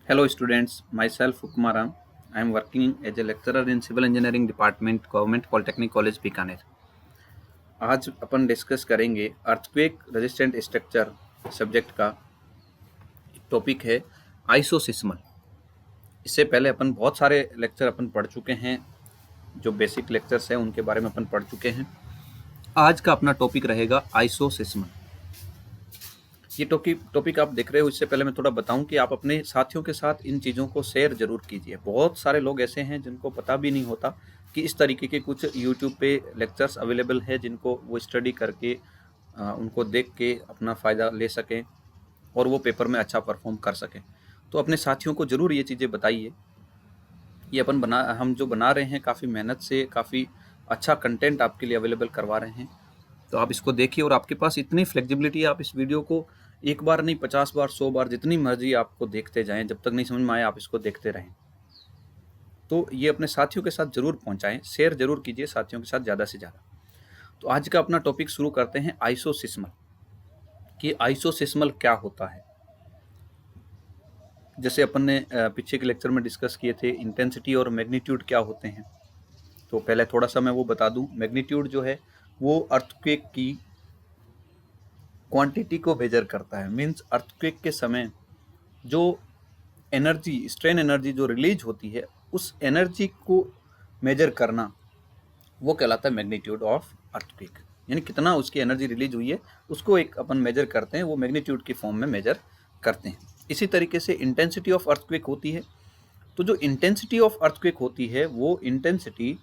Hello students, myself Ukumaram. I am working as a lecturer in Civil Engineering Department, Government Polytechnic College, Bikaner. आज अपन discuss करेंगे earthquake resistant structure subject का topic है आइसोसिस्मल। इससे पहले अपन बहुत सारे लेक्चर अपन पढ़ चुके हैं, जो बेसिक लेक्चर्स हैं उनके बारे में अपन पढ़ चुके हैं। आज का अपना टॉपिक रहेगा आइसोसिस्मल। ये टॉपिक आप देख रहे हो, इससे पहले मैं थोड़ा बताऊं कि आप अपने साथियों के साथ इन चीज़ों को शेयर जरूर कीजिए। बहुत सारे लोग ऐसे हैं जिनको पता भी नहीं होता कि इस तरीके के कुछ यूट्यूब पे लेक्चर्स अवेलेबल है, जिनको वो स्टडी करके उनको देख के अपना फ़ायदा ले सकें और वो पेपर में अच्छा परफॉर्म कर सकें। तो अपने साथियों को ज़रूर ये चीज़ें बताइए। ये हम जो बना रहे हैं काफ़ी मेहनत से, काफ़ी अच्छा कंटेंट आपके लिए अवेलेबल करवा रहे हैं। तो आप इसको देखिए और आपके पास इतनी फ्लेक्सिबिलिटी है, आप इस वीडियो को एक बार नहीं 50 बार 100 बार जितनी मर्जी आपको देखते जाएं, जब तक नहीं समझ में आए आप इसको देखते रहें। तो ये अपने साथियों के साथ जरूर पहुंचाएं, शेयर जरूर कीजिए साथियों के साथ ज़्यादा से ज़्यादा। तो आज का अपना टॉपिक शुरू करते हैं आइसोसिस्मल, कि आइसोसिस्मल क्या होता है। जैसे अपन ने पीछे के लेक्चर में डिस्कस किए थे इंटेंसिटी और मैग्नीट्यूड क्या होते हैं। तो पहले थोड़ा सा मैं वो बता दूं। मैग्नीट्यूड जो है वो अर्थक्वेक की क्वांटिटी को मेजर करता है। मीन्स अर्थक्वेक के समय जो एनर्जी, स्ट्रेन एनर्जी जो रिलीज होती है, उस एनर्जी को मेजर करना वो कहलाता है मैग्नीट्यूड ऑफ अर्थक्वेक। यानी कितना उसकी एनर्जी रिलीज हुई है उसको एक अपन मेजर करते हैं, वो मैग्नीट्यूड की फॉर्म में मेजर करते हैं। इसी तरीके से इंटेंसिटी ऑफ अर्थक्वेक होती है। तो जो इंटेंसिटी ऑफ अर्थक्वेक होती है, वो इंटेंसिटी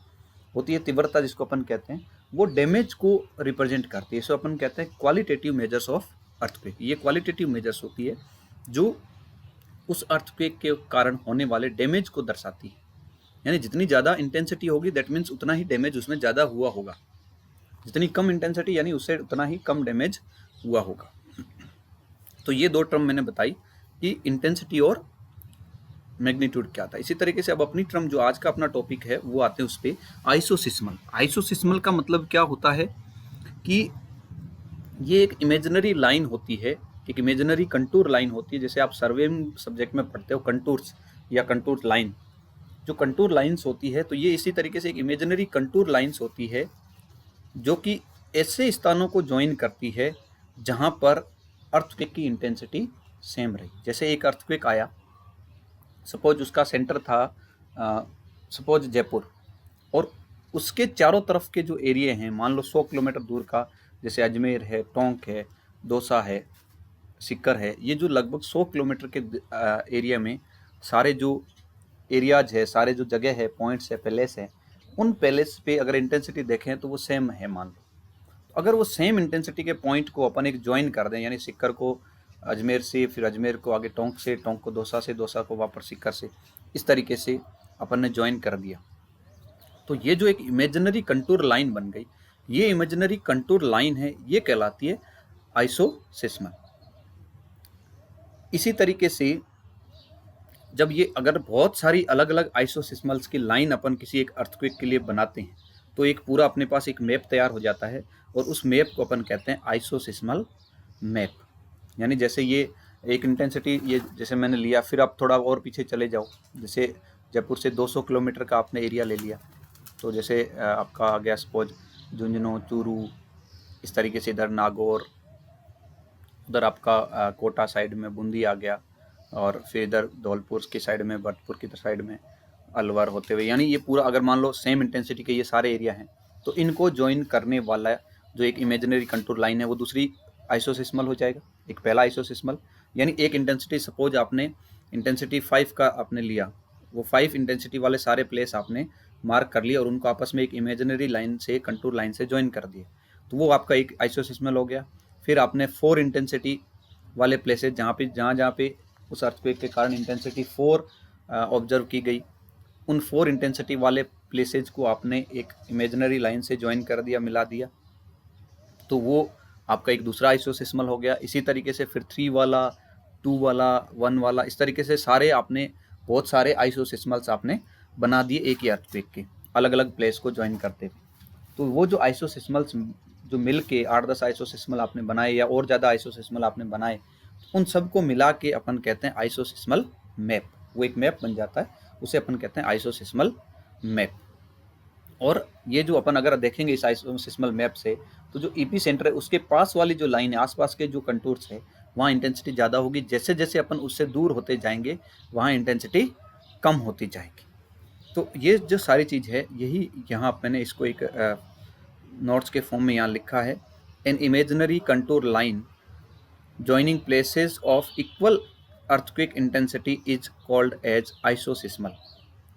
होती है तीव्रता जिसको अपन कहते हैं, वो डैमेज को रिप्रेजेंट करती है। इसको अपन कहते हैं क्वालिटेटिव मेजर्स ऑफ अर्थक्वेक। ये क्वालिटेटिव मेजर्स होती है जो उस अर्थक्वेक के कारण होने वाले डैमेज को दर्शाती है। यानी जितनी ज़्यादा इंटेंसिटी होगी दैट मीन्स उतना ही डैमेज उसमें ज़्यादा हुआ होगा, जितनी कम इंटेंसिटी यानी उससे उतना ही कम डैमेज हुआ होगा। तो ये दो टर्म मैंने बताई कि इंटेंसिटी और मैग्नीट्यूड क्या था। इसी तरीके से अब अपनी टर्म जो आज का अपना टॉपिक है वो आते हैं उस पर आइसोसिस्मल। आइसोसिस्मल का मतलब क्या होता है कि ये एक इमेजिनरी लाइन होती है, एक इमेजिनरी कंटूर लाइन होती है। जैसे आप सर्वे सब्जेक्ट में पढ़ते हो कंटूर्स या कंटूर लाइन, जो कंटूर लाइंस होती है, तो ये इसी तरीके से एक इमेजिनरी कंटूर लाइंस होती है जो कि ऐसे स्थानों को ज्वाइन करती है जहां पर अर्थक्वेक की इंटेंसिटी सेम रही। जैसे एक अर्थक्वेक आया, सपोज उसका सेंटर था सपोज जयपुर, और उसके चारों तरफ के जो एरिया हैं, मान लो 100 किलोमीटर दूर का, जैसे अजमेर है, टोंक है, दौसा है, सिक्कर है, ये जो लगभग 100 किलोमीटर के एरिया में सारे जो एरियाज है, सारे जो जगह है, पॉइंट्स है, पैलेस है, उन पैलेस पे अगर इंटेंसिटी देखें तो वो सेम है मान लो। तो अगर वो सेम इंटेंसिटी के पॉइंट को अपन एक ज्वाइन कर दें, यानी सिक्कर को अजमेर से, फिर अजमेर को आगे टोंक से, टोंक को दौसा से, दौसा को वापस सिक्कर से, इस तरीके से अपन ने ज्वाइन कर दिया, तो ये जो एक इमेजिनरी कंटूर लाइन बन गई, ये इमेजिनरी कंटूर लाइन है, ये कहलाती है आइसोसिस्मल। इसी तरीके से जब ये अगर बहुत सारी अलग अलग आइसोसिस्मल्स की लाइन अपन किसी एक अर्थक्वेक के लिए बनाते हैं, तो एक पूरा अपने पास एक मैप तैयार हो जाता है, और उस मैप को अपन कहते हैं आइसोसिस्मल मैप। यानी जैसे ये एक इंटेंसिटी, ये जैसे मैंने लिया, फिर आप थोड़ा और पीछे चले जाओ, जैसे जयपुर से 200 किलोमीटर का आपने एरिया ले लिया, तो जैसे आपका आ गया सपोज झुंझुनू, चूरू, इस तरीके से इधर नागौर, उधर आपका कोटा साइड में बूंदी आ गया, और फिर इधर धौलपुर की साइड में, भरतपुर की साइड में अलवर होते हुए, यानी ये पूरा अगर मान लो सेम इंटेंसिटी के ये सारे एरिया हैं, तो इनको ज्वाइन करने वाला जो एक इमेजिनरी कंटूर लाइन है वो दूसरी आइसोसिस्मल हो जाएगा। एक पहला आइसोसिस्मल, यानी एक इंटेंसिटी, सपोज आपने इंटेंसिटी 5 का आपने लिया, वो 5 इंटेंसिटी वाले सारे प्लेस आपने मार्क कर लिए और उनको आपस में एक इमेजिनरी लाइन से, कंटूर लाइन से ज्वाइन कर दिए, तो वो आपका एक आइसोसिस्मल हो गया। फिर आपने 4 इंटेंसिटी वाले प्लेसेस जहाँ पे उस अर्थक्वेक के कारण इंटेंसिटी 4 ऑब्जर्व की गई, उन 4 इंटेंसिटी वाले प्लेसेज को आपने एक इमेजिनरी लाइन से ज्वाइन कर दिया, मिला दिया, तो वो आपका एक दूसरा आइसोसिस्मल हो गया। इसी तरीके से फिर 3 वाला, 2 वाला, 1 वाला, इस तरीके से सारे आपने बहुत सारे आइसोसिस्मल्स आपने बना दिए एक ही अर्थक्वेक के, अलग अलग प्लेस को ज्वाइन करते हुए। तो वो जो आइसोसिस्मल्स जो मिल के 8-10 आइसोसिस्मल आपने बनाए, या और ज़्यादा आइसोसिस्मल आपने बनाए, उन सबको मिला के अपन कहते हैं आइसोसिस्मल मैप, वो एक मैप बन जाता है, उसे अपन कहते हैं आइसोसिस्मल मैप। और ये जो अपन अगर देखेंगे इस आइसोसिस्मल मैप से, तो जो ईपी सेंटर है उसके पास वाली जो लाइन है, आसपास के जो कंटूर्स है, वहाँ इंटेंसिटी ज़्यादा होगी। जैसे जैसे अपन उससे दूर होते जाएंगे वहाँ इंटेंसिटी कम होती जाएगी। तो ये जो सारी चीज़ है, यही यहाँ मैंने इसको एक नोट्स के फॉर्म में यहाँ लिखा है। An imaginary contour line joining places of equal earthquake intensity is called as isoseismal.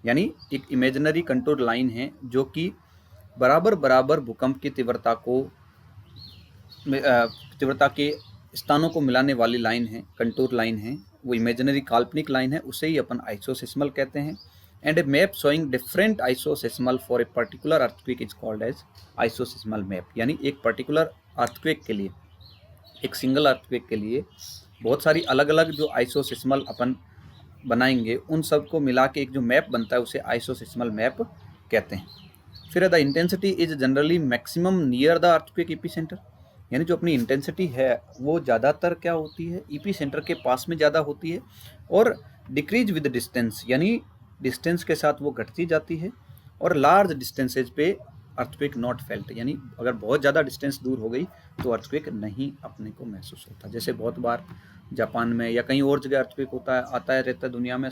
यानी एक इमेजिनरी कंटूर लाइन है जो कि बराबर बराबर भूकंप की तीव्रता के स्थानों को मिलाने वाली लाइन है, कंटूर लाइन है, वो इमेजिनरी काल्पनिक लाइन है, उसे ही अपन आइसोसिस्मल कहते हैं। And a map showing different isoseismal for a particular earthquake is called as isoseismal map. यानी एक पर्टिकुलर अर्थक्वेक के लिए, एक सिंगल अर्थक्वेक के लिए बहुत सारी अलग अलग जो आइसोसिस्मल अपन बनाएंगे, उन सब को मिला के एक जो मैप बनता है उसे आइसोसिस्मल मैप कहते हैं। फिर the intensity is generally maximum near the earthquake EP centre. यानी जो अपनी इंटेंसिटी है वो ज़्यादातर क्या होती है, ईपी सेंटर के पास में ज़्यादा होती है, और डिक्रीज विद डिस्टेंस, यानी डिस्टेंस के साथ वो घटती जाती है। और लार्ज डिस्टेंसेज पे अर्थक्वेक नॉट फेल्ट, यानी अगर बहुत ज़्यादा डिस्टेंस दूर हो गई तो अर्थक्वेक नहीं अपने को महसूस होता। जैसे बहुत बार जापान में या कहीं और जगह अर्थक्वेक होता है, आता है रहता है, दुनिया में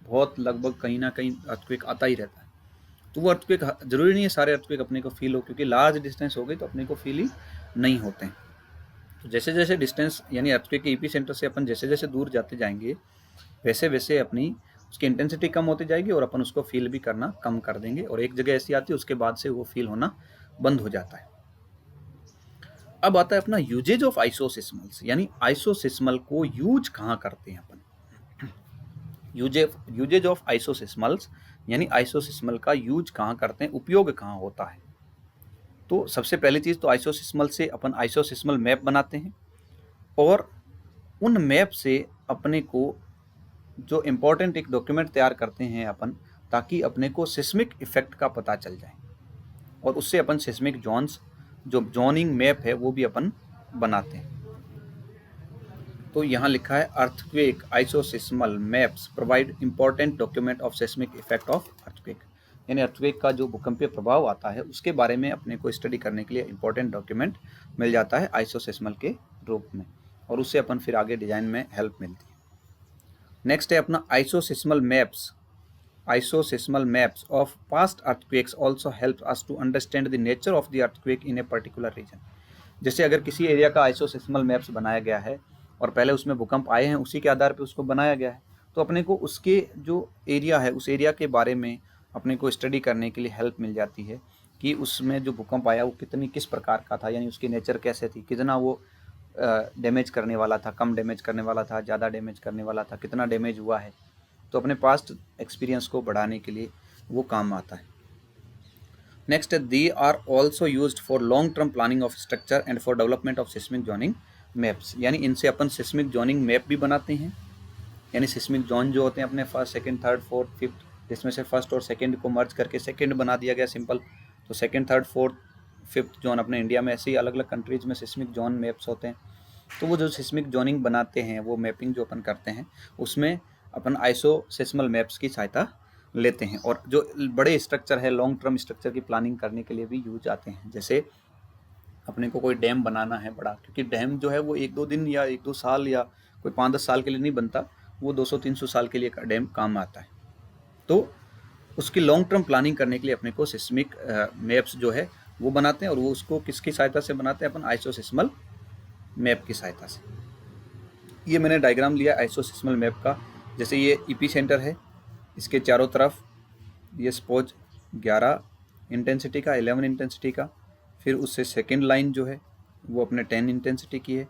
बहुत लगभग कहीं ना कहीं अर्थक्वेक आता ही रहता है। तो वो अर्थक्वेक जरूरी नहीं है सारे अर्थक्वेक अपने को फील हो, क्योंकि लार्ज डिस्टेंस हो गई तो अपने को फील ही नहीं होते हैं। तो जैसे जैसे डिस्टेंस यानी अर्थक्वेक के ईपी सेंटर से अपन जैसे जैसे दूर जाते जाएंगे, वैसे वैसे अपनी उसकी इंटेंसिटी कम होती जाएगी और अपन उसको फील भी करना कम कर देंगे। और एक जगह ऐसी आती है उसके बाद से वो फील होना बंद हो जाता है। अब आता है अपना यूजेज ऑफ आइसोसिस्मल्स, यानी आइसोसिस्मल को यूज कहाँ करते हैं अपन। यूजेज ऑफ आइसोसिस्मल्स, यानी आइसोसिस्मल का यूज कहाँ करते हैं, उपयोग कहाँ होता है। तो सबसे पहली चीज़ तो आइसोसिस्मल से अपन आइसोसिस्मल मैप बनाते हैं, और उन मैप से अपने को जो इम्पोर्टेंट एक डॉक्यूमेंट तैयार करते हैं अपन, ताकि अपने को सिस्मिक इफेक्ट का पता चल जाए। और उससे अपन सिस्मिक जोन्स, जो जोनिंग मैप है, वो भी अपन बनाते हैं। तो यहाँ लिखा है earthquake isoseismal maps provide important document of seismic effect of earthquake. यानी अर्थक्वेक का जो भूकंपीय प्रभाव आता है उसके बारे में अपने को स्टडी करने के लिए इंपॉर्टेंट डॉक्यूमेंट मिल जाता है आइसोसिस्मल के रूप में, और उससे अपन फिर आगे डिजाइन में हेल्प मिलती है। नेक्स्ट है अपना आइसोसिस्मल maps. Isosysmal maps of past earthquakes also help us to understand the nature of the earthquake in a particular region। जैसे अगर किसी एरिया का आइसोसिस्मल मैप्स बनाया गया है और पहले उसमें भूकंप आए हैं, उसी के आधार पर उसको बनाया गया है, तो अपने को उसके जो एरिया है उस एरिया के बारे में अपने को स्टडी करने के लिए हेल्प मिल जाती है कि उसमें जो भूकंप आया वो किस प्रकार का था, यानी उसकी नेचर कैसे थी, कितना वो डैमेज करने वाला था, कम डैमेज करने वाला था, ज़्यादा डैमेज करने वाला था, कितना डैमेज हुआ है। तो अपने पास्ट एक्सपीरियंस को बढ़ाने के लिए वो काम आता है। नेक्स्ट है they are also used for long term planning of structure and for development of seismic zoning maps. यानी इनसे अपन सिस्मिक जोनिंग मैप भी बनाते हैं। यानी सिस्मिक जोन जो होते हैं अपने first, second, third, fourth, fifth, जिसमें से फर्स्ट और सेकंड को मर्ज करके सेकंड बना दिया गया सिंपल। तो second, third, fourth, fifth zone अपने इंडिया में, ऐसे ही अलग अलग कंट्रीज में सिस्मिक जोन मैप्स होते हैं। तो वो जो सिस्मिक जोनिंग बनाते हैं, वो मैपिंग जो अपन करते हैं, उसमें अपन आइसोसिस्मल मैप्स की सहायता लेते हैं। और जो बड़े स्ट्रक्चर है, लॉन्ग टर्म स्ट्रक्चर की प्लानिंग करने के लिए भी यूज आते हैं। जैसे अपने को कोई डैम बनाना है बड़ा, क्योंकि डैम जो है वो 1-2 दिन या 1-2 साल या कोई 5-10 साल के लिए नहीं बनता, वो 200-300 साल के लिए डैम काम आता है। तो उसकी लॉन्ग टर्म प्लानिंग करने के लिए अपने को सिस्मिक मैप्स जो है वो बनाते हैं, और वो उसको किसकी सहायता से बनाते हैं, अपन आइसोसिस्मल मैप की सहायता से। ये मैंने डायग्राम लिया आइसोसिस्मल मैप का। जैसे ये ईपी सेंटर है, इसके चारों तरफ ये सपोज 11 इंटेंसिटी का, 11 इंटेंसिटी का, फिर उससे सेकंड लाइन जो है वो अपने 10 इंटेंसिटी की है,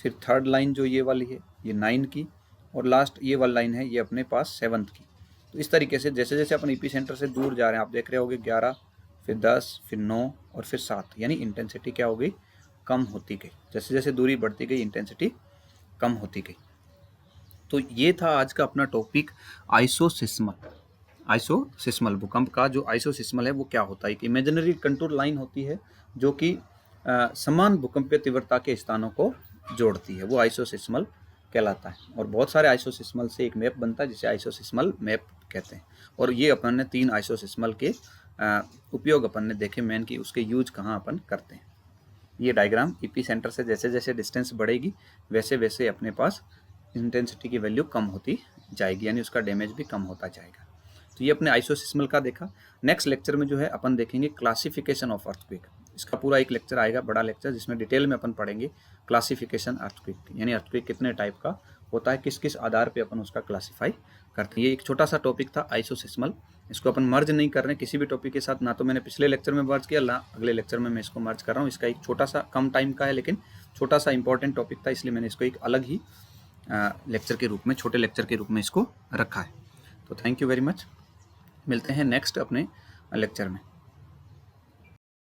फिर थर्ड लाइन जो ये वाली है ये 9 की, और लास्ट ये वाली लाइन है ये अपने पास 7th की। तो इस तरीके से जैसे जैसे अपन ईपी सेंटर से दूर जा रहे हैं, आप देख रहे होगे 11, फिर 10, फिर 9 और फिर 7, यानी इंटेंसिटी क्या हो गई, कम होती गई। जैसे जैसे दूरी बढ़ती गई इंटेंसिटी कम होती गई। तो ये था आज का अपना टॉपिक आइसोसिस्मल भूकंप का। जो आइसोसिस्मल है वो क्या होता है, एक इमेजिनरी कंटूर लाइन होती है जो कि समान भूकंपीय तीव्रता के स्थानों को जोड़ती है, वो आइसोसिस्मल कहलाता है। और बहुत सारे आइसोसिस्मल से एक मैप बनता है जिसे आइसोसिस्मल मैप कहते हैं। और ये अपन ने 3 आइसोसिस्मल के उपयोग अपन ने देखे मेन की, उसके यूज कहाँ अपन करते हैं। ये डायग्राम ईपी सेंटर से जैसे जैसे डिस्टेंस बढ़ेगी वैसे वैसे अपने पास इंटेंसिटी की वैल्यू कम होती जाएगी, यानी उसका डैमेज भी कम होता जाएगा। तो ये अपने आइसोसिस्मल का देखा। नेक्स्ट लेक्चर में जो है अपन देखेंगे क्लासिफिकेशन ऑफ अर्थक्वेक। इसका पूरा एक लेक्चर आएगा, बड़ा लेक्चर, जिसमें डिटेल में अपन पढ़ेंगे क्लासिफिकेशन अर्थक्वेक, यानी अर्थक्वेक कितने टाइप का होता है, किस किस आधार पे अपन उसका क्लासीफाई करते हैं। ये एक छोटा सा टॉपिक था आइसोसिस्मल, इसको अपन मर्ज नहीं कर रहे हैं किसी भी टॉपिक के साथ, ना तो मैंने पिछले लेक्चर में मर्ज किया, ना अगले लेक्चर में मैं इसको मर्ज कर रहा हूँ। इसका एक छोटा सा कम टाइम का है लेकिन छोटा सा इंपॉर्टेंट टॉपिक था, इसलिए मैंने इसको एक अलग ही लेक्चर के रूप में, छोटे लेक्चर के रूप में इसको रखा है। तो थैंक यू वेरी मच, मिलते हैं नेक्स्ट अपने लेक्चर में।